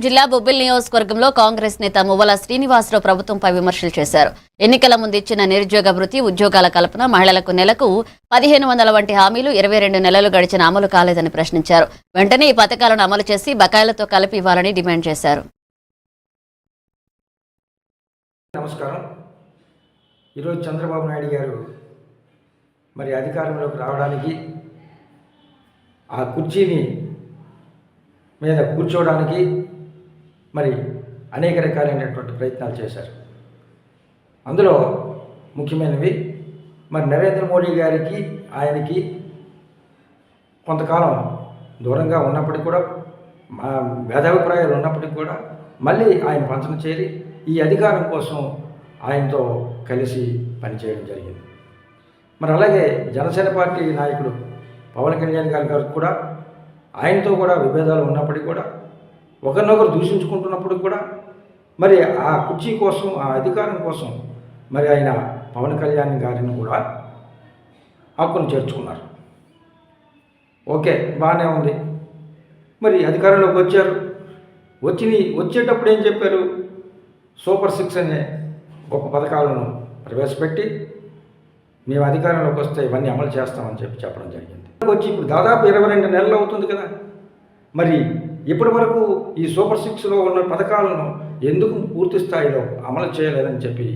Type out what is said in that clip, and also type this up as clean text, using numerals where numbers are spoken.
జిల్లా బొబ్బిలి నియోజకవర్గంలో కాంగ్రెస్ నేత మువ్వల శ్రీనివాసరావు ప్రభుత్వంపై విమర్శలు చేశారు. ఎన్నికల ముందు ఇచ్చిన నిరుద్యోగ భృతి, ఉద్యోగాల కల్పన, మహిళలకు నెలకు 1500 వంటి హామీలు 22 నెలలు గడిచిన అమలు కాలేదని ప్రశ్నించారు. వెంటనే ఈ పథకాలను అమలు చేసి బకాయిలతో కలిపి ఇవ్వాలని డిమాండ్ చేశారు. నమస్కారం. ఈరోజు చంద్రబాబు నాయుడు గారు మరి అధికారంలోకి రావడానికి, ఆ కుర్చీని మీద కూర్చోవడానికి మరి అనేక రకాలైనటువంటి ప్రయత్నాలు చేశారు. అందులో ముఖ్యమైనవి మరి నరేంద్ర మోడీ గారికి ఆయనకి కొంతకాలం దూరంగా ఉన్నప్పటికీ కూడా, భేదాభిప్రాయాలు ఉన్నప్పటికీ కూడా మళ్ళీ ఆయన పంచన చేరి ఈ అధికారం కోసం ఆయనతో కలిసి పనిచేయడం జరిగింది. మరి అలాగే జనసేన పార్టీ నాయకుడు పవన్ కళ్యాణ్ గారు కూడా ఆయనతో కూడా విభేదాలు ఉన్నప్పటికీ కూడా, ఒకరినొకరు దూషించుకుంటున్నప్పుడు కూడా మరి ఆ కుర్చీ కోసం, ఆ అధికారం కోసం మరి ఆయన పవన్ కళ్యాణ్ గారిని కూడా హక్కును చేర్చుకున్నారు. ఓకే, బాగానే ఉంది. మరి అధికారంలోకి వచ్చారు. వచ్చేటప్పుడు ఏం చెప్పారు? సూపర్ 6 అనే గొప్ప పథకాలను ప్రవేశపెట్టి మేము అధికారంలోకి వస్తే ఇవన్నీ అమలు చేస్తామని చెప్పడం జరిగింది. వచ్చి ఇప్పుడు దాదాపు 22 నెలలు అవుతుంది కదా. మరి ఇప్పటి వరకు ఈ సూపర్ 6లో ఉన్న పథకాలను ఎందుకు పూర్తి స్థాయిలో అమలు చేయలేదని చెప్పి